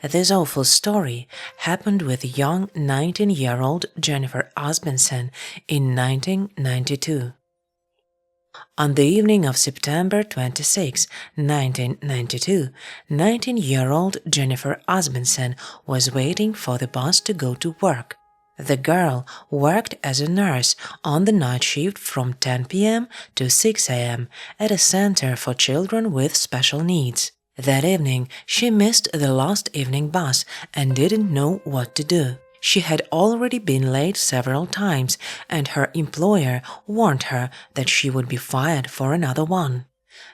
This awful story happened with young 19-year-old Jennifer Asbenson in 1992. On the evening of September 26, 1992, 19-year-old Jennifer Asbenson was waiting for the bus to go to work. The girl worked as a nurse on the night shift from 10 p.m. to 6 a.m. at a center for children with special needs. That evening, she missed the last evening bus and didn't know what to do. She had already been late several times, and her employer warned her that she would be fired for another one.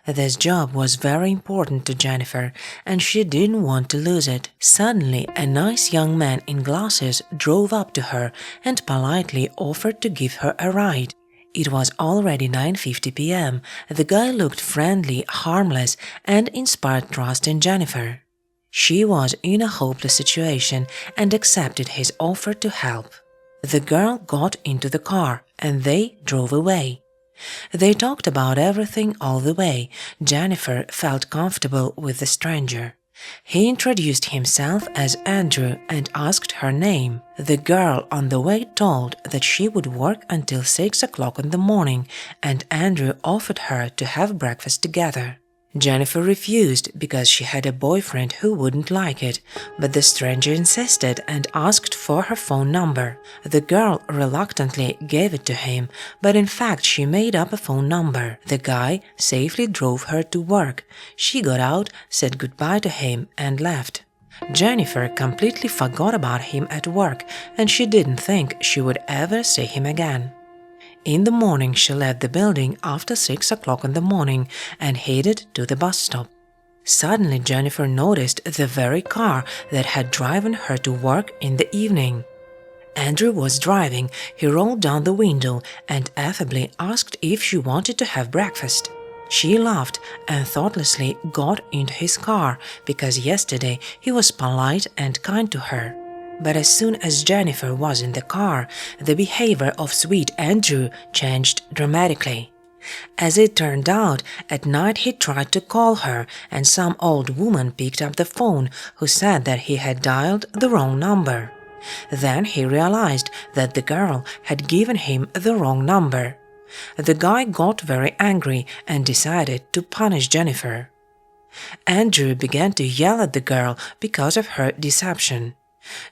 This job was very important to Jennifer, and she didn't want to lose it. Suddenly, a nice young man in glasses drove up to her and politely offered to give her a ride. It was already 9:50 p.m. The guy looked friendly, harmless, and inspired trust in Jennifer. She was in a hopeless situation and accepted his offer to help. The girl got into the car and they drove away. They talked about everything all the way. Jennifer felt comfortable with the stranger. He introduced himself as Andrew and asked her name. The girl on the way told that she would work until 6 o'clock in the morning, and Andrew offered her to have breakfast together. Jennifer refused because she had a boyfriend who wouldn't like it, but the stranger insisted and asked for her phone number. The girl reluctantly gave it to him, but in fact she made up a phone number. The guy safely drove her to work. She got out, said goodbye to him, and left. Jennifer completely forgot about him at work, and she didn't think she would ever see him again. In the morning, she left the building after 6 o'clock in the morning and headed to the bus stop. Suddenly, Jennifer noticed the very car that had driven her to work in the evening. Andrew was driving. He rolled down the window and affably asked if she wanted to have breakfast. She laughed and thoughtlessly got into his car because yesterday he was polite and kind to her. But as soon as Jennifer was in the car, the behavior of sweet Andrew changed dramatically. As it turned out, at night he tried to call her, and some old woman picked up the phone who said that he had dialed the wrong number. Then he realized that the girl had given him the wrong number. The guy got very angry and decided to punish Jennifer. Andrew began to yell at the girl because of her deception.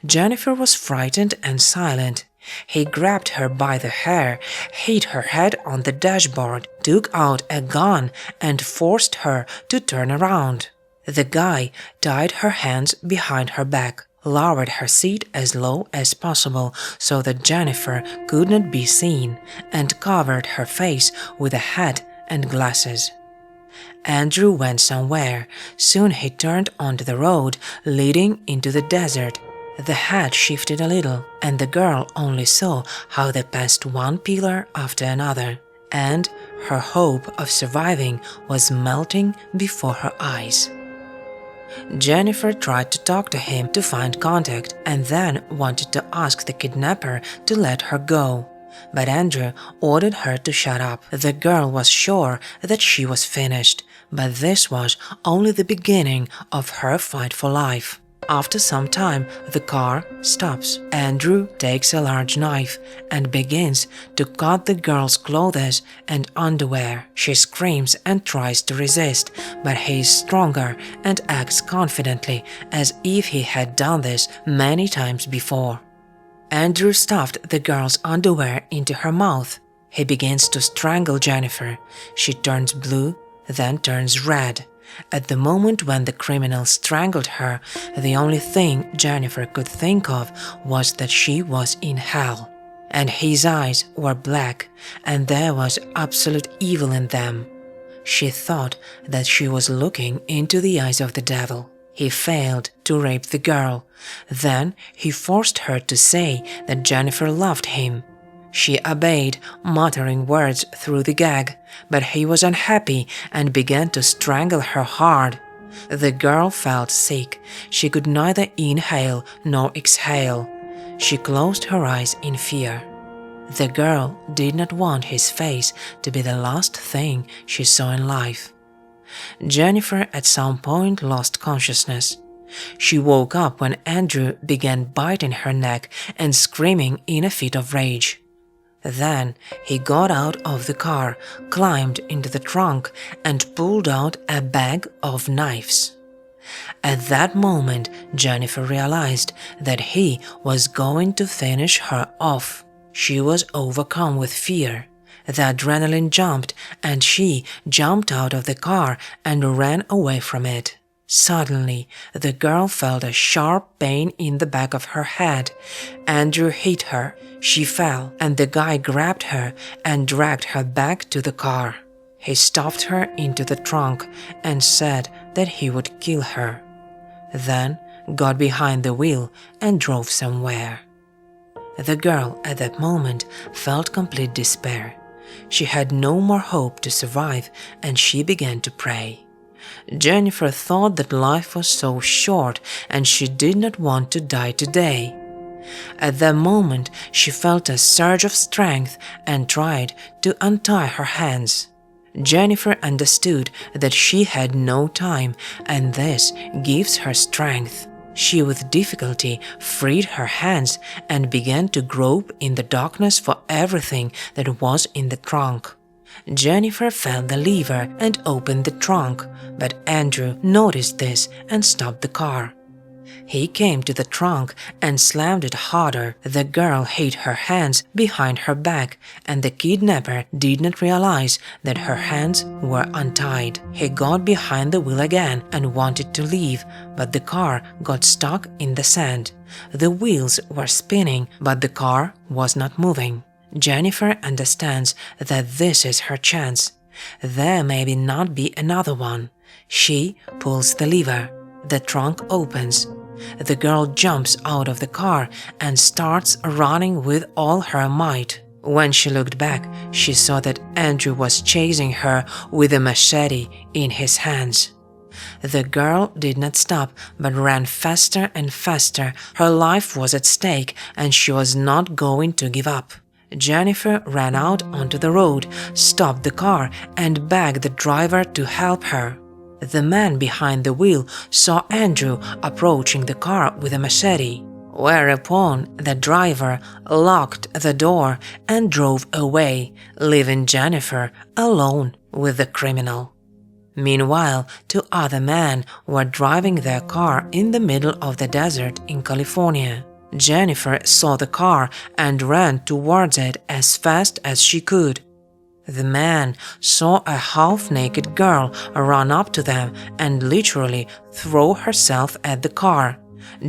Jennifer was frightened and silent. He grabbed her by the hair, hit her head on the dashboard, took out a gun, and forced her to turn around. The guy tied her hands behind her back, lowered her seat as low as possible so that Jennifer could not be seen, and covered her face with a hat and glasses. Andrew went somewhere. Soon he turned onto the road leading into the desert. The hat shifted a little, and the girl only saw how they passed one pillar after another, and her hope of surviving was melting before her eyes. Jennifer tried to talk to him to find contact and then wanted to ask the kidnapper to let her go. But Andrew ordered her to shut up. The girl was sure that she was finished, but this was only the beginning of her fight for life. After some time, the car stops. Andrew takes a large knife and begins to cut the girl's clothes and underwear. She screams and tries to resist, but he is stronger and acts confidently as if he had done this many times before. Andrew stuffed the girl's underwear into her mouth. He begins to strangle Jennifer. She turns blue, then turns red. At the moment when the criminal strangled her, the only thing Jennifer could think of was that she was in hell. And his eyes were black, and there was absolute evil in them. She thought that she was looking into the eyes of the devil. He failed to rape the girl. Then he forced her to say that Jennifer loved him. She obeyed, muttering words through the gag, but he was unhappy and began to strangle her hard. The girl felt sick. She could neither inhale nor exhale. She closed her eyes in fear. The girl did not want his face to be the last thing she saw in life. Jennifer at some point lost consciousness. She woke up when Andrew began biting her neck and screaming in a fit of rage. Then he got out of the car, climbed into the trunk, and pulled out a bag of knives. At that moment, Jennifer realized that he was going to finish her off. She was overcome with fear. The adrenaline jumped, and she jumped out of the car and ran away from it. Suddenly, the girl felt a sharp pain in the back of her head. Andrew hit her. She fell, and the guy grabbed her and dragged her back to the car. He stuffed her into the trunk and said that he would kill her. Then got behind the wheel and drove somewhere. The girl at that moment felt complete despair. She had no more hope to survive, and she began to pray. Jennifer thought that life was so short and she did not want to die today. At that moment, she felt a surge of strength and tried to untie her hands. Jennifer understood that she had no time, and this gives her strength. She with difficulty freed her hands and began to grope in the darkness for everything that was in the trunk. Jennifer felt the lever and opened the trunk, but Andrew noticed this and stopped the car. He came to the trunk and slammed it harder. The girl hid her hands behind her back, and the kidnapper did not realize that her hands were untied. He got behind the wheel again and wanted to leave, but the car got stuck in the sand. The wheels were spinning, but the car was not moving. Jennifer understands that this is her chance. There may not be another one. She pulls the lever. The trunk opens. The girl jumps out of the car and starts running with all her might. When she looked back, she saw that Andrew was chasing her with a machete in his hands. The girl did not stop, but ran faster and faster. Her life was at stake, and she was not going to give up. Jennifer ran out onto the road, stopped the car, and begged the driver to help her. The man behind the wheel saw Andrew approaching the car with a machete, whereupon the driver locked the door and drove away, leaving Jennifer alone with the criminal. Meanwhile, two other men were driving their car in the middle of the desert in California. Jennifer saw the car and ran towards it as fast as she could. The man saw a half-naked girl run up to them and literally throw herself at the car.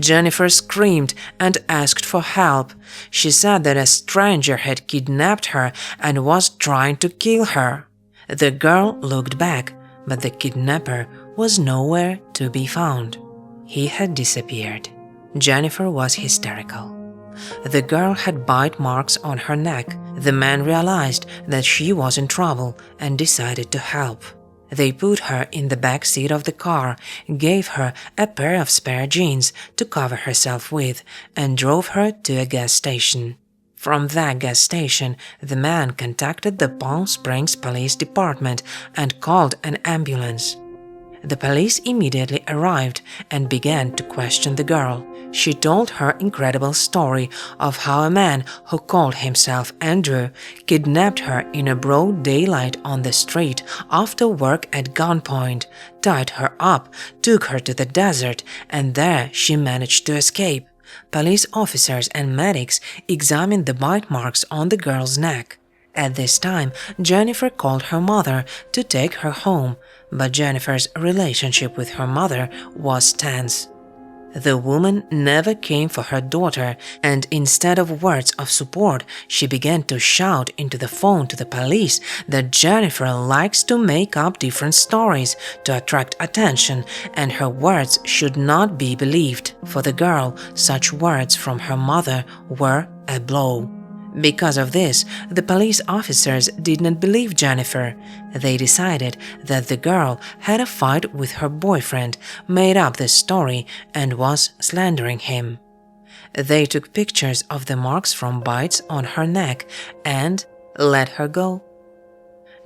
Jennifer screamed and asked for help. She said that a stranger had kidnapped her and was trying to kill her. The girl looked back, but the kidnapper was nowhere to be found. He had disappeared. Jennifer was hysterical. The girl had bite marks on her neck. The man realized that she was in trouble and decided to help. They put her in the back seat of the car, gave her a pair of spare jeans to cover herself with, and drove her to a gas station. From that gas station, the man contacted the Palm Springs Police Department and called an ambulance. The police immediately arrived and began to question the girl. She told her incredible story of how a man who called himself Andrew kidnapped her in a broad daylight on the street after work at gunpoint, tied her up, took her to the desert, and there she managed to escape. Police officers and medics examined the bite marks on the girl's neck. At this time, Jennifer called her mother to take her home, but Jennifer's relationship with her mother was tense. The woman never came for her daughter, and instead of words of support, she began to shout into the phone to the police that Jennifer likes to make up different stories to attract attention, and her words should not be believed. For the girl, such words from her mother were a blow. Because of this, the police officers did not believe Jennifer. They decided that the girl had a fight with her boyfriend, made up this story, and was slandering him. They took pictures of the marks from bites on her neck and let her go.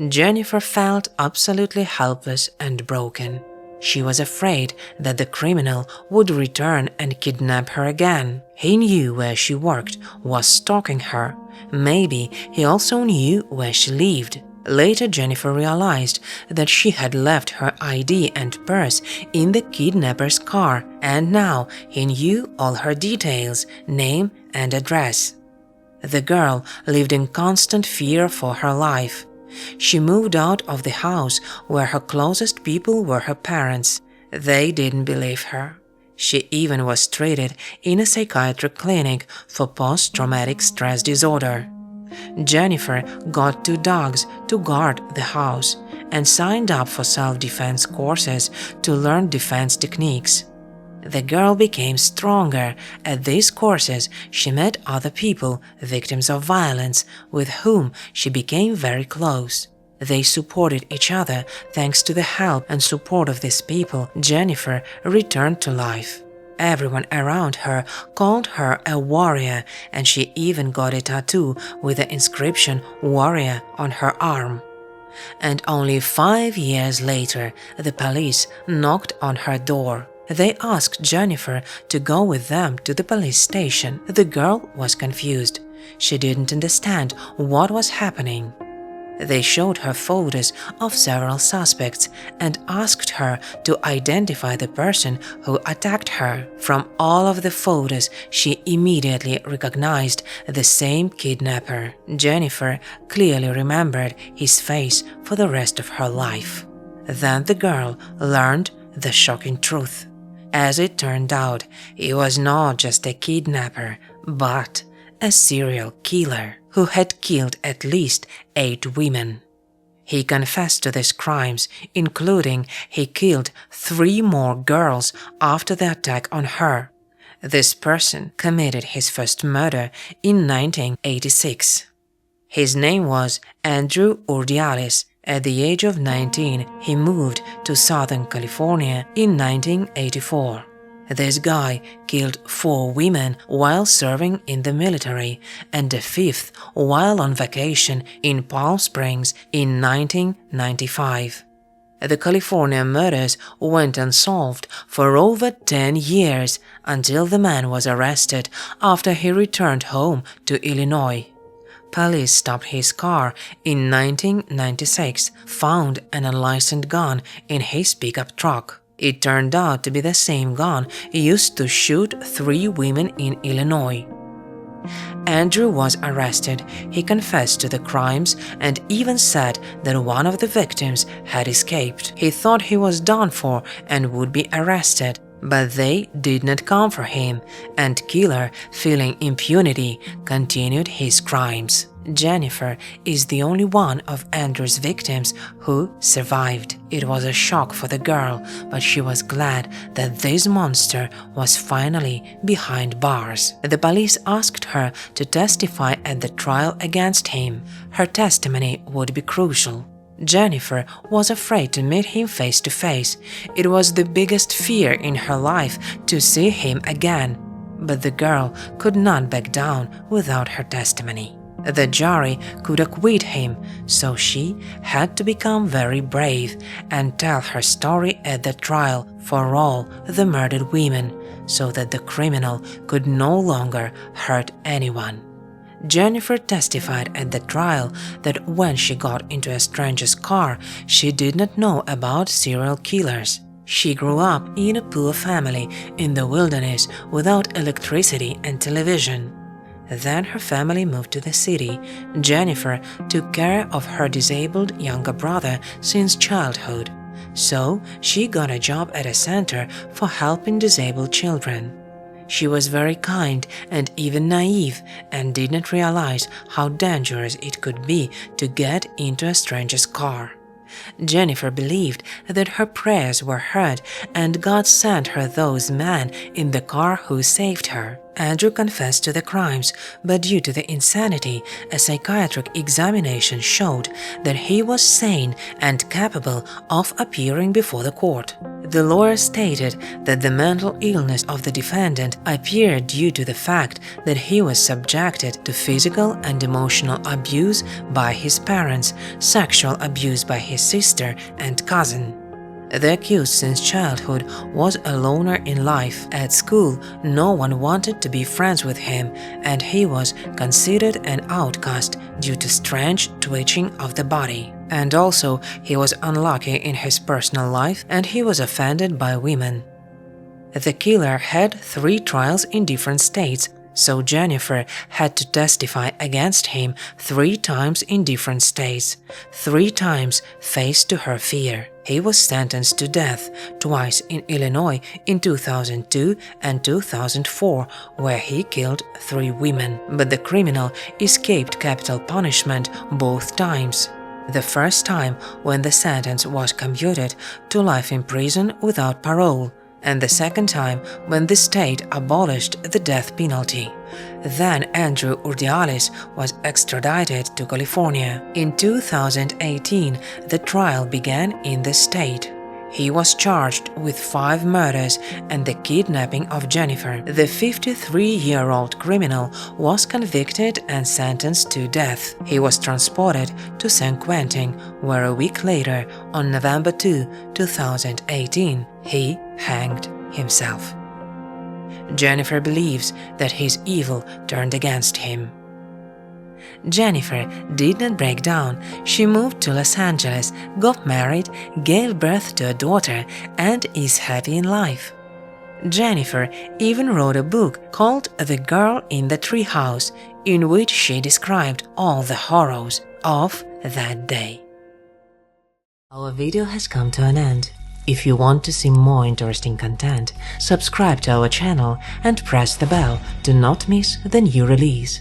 Jennifer felt absolutely helpless and broken. She was afraid that the criminal would return and kidnap her again. He knew where she worked, was stalking her. Maybe he also knew where she lived. Later, Jennifer realized that she had left her ID and purse in the kidnapper's car, and now he knew all her details, name and address. The girl lived in constant fear for her life. She moved out of the house where her closest people were her parents. They didn't believe her. She even was treated in a psychiatric clinic for post-traumatic stress disorder. Jennifer got 2 dogs to guard the house and signed up for self-defense courses to learn defense techniques. The girl became stronger. At these courses, she met other people, victims of violence, with whom she became very close. They supported each other. Thanks to the help and support of these people, Jennifer returned to life. Everyone around her called her a warrior, and she even got a tattoo with the inscription "Warrior" on her arm. And only 5 years later, the police knocked on her door. They asked Jennifer to go with them to the police station. The girl was confused. She didn't understand what was happening. They showed her photos of several suspects and asked her to identify the person who attacked her. From all of the photos, she immediately recognized the same kidnapper. Jennifer clearly remembered his face for the rest of her life. Then the girl learned the shocking truth. As it turned out, he was not just a kidnapper, but a serial killer who had killed at least 8 women. He confessed to these crimes, including he killed 3 more girls after the attack on her. This person committed his first murder in 1986. His name was Andrew Urdiales. At the age of 19, he moved to Southern California in 1984. This guy killed 4 women while serving in the military and a 5th while on vacation in Palm Springs in 1995. The California murders went unsolved for over 10 years until the man was arrested after he returned home to Illinois. Police stopped his car in 1996, found an unlicensed gun in his pickup truck. It turned out to be the same gun used to shoot 3 women in Illinois. Andrew was arrested. He confessed to the crimes and even said that one of the victims had escaped. He thought he was done for and would be arrested, but they did not come for him, and killer, feeling impunity, continued his crimes. Jennifer is the only one of Andrew's victims who survived. It was a shock for the girl, but she was glad that this monster was finally behind bars. The police asked her to testify at the trial against him. Her testimony would be crucial. Jennifer was afraid to meet him face to face. It was the biggest fear in her life to see him again. But the girl could not back down without her testimony. The jury could acquit him, so she had to become very brave and tell her story at the trial for all the murdered women, so that the criminal could no longer hurt anyone. Jennifer testified at the trial that when she got into a stranger's car, she did not know about serial killers. She grew up in a poor family in the wilderness without electricity and television. Then her family moved to the city. Jennifer took care of her disabled younger brother since childhood, so she got a job at a center for helping disabled children. She was very kind and even naive and did not realize how dangerous it could be to get into a stranger's car. Jennifer believed that her prayers were heard and God sent her those men in the car who saved her. Andrew confessed to the crimes, but due to the insanity, a psychiatric examination showed that he was sane and capable of appearing before the court. The lawyer stated that the mental illness of the defendant appeared due to the fact that he was subjected to physical and emotional abuse by his parents, sexual abuse by his sister and cousin. The accused since childhood was a loner in life. At school, no one wanted to be friends with him, and he was considered an outcast due to strange twitching of the body. And also, he was unlucky in his personal life, and he was offended by women. The killer had 3 trials in different states, so Jennifer had to testify against him 3 times in different states, 3 times faced to her fear. He was sentenced to death twice in Illinois in 2002 and 2004, where he killed 3 women. But the criminal escaped capital punishment both times. The first time when the sentence was commuted to life in prison without parole, and the second time when the state abolished the death penalty. Then Andrew Urdialis was extradited to California. In 2018, the trial began in the state. He was charged with 5 murders and the kidnapping of Jennifer. The 53-year-old criminal was convicted and sentenced to death. He was transported to San Quentin, where a week later, on November 2, 2018, he hanged himself. Jennifer believes that his evil turned against him. Jennifer did not break down. She moved to Los Angeles, got married, gave birth to a daughter, and is happy in life. Jennifer even wrote a book called The Girl in the Treehouse, in which she described all the horrors of that day. Our video has come to an end. If you want to see more interesting content, subscribe to our channel and press the bell to not miss the new release.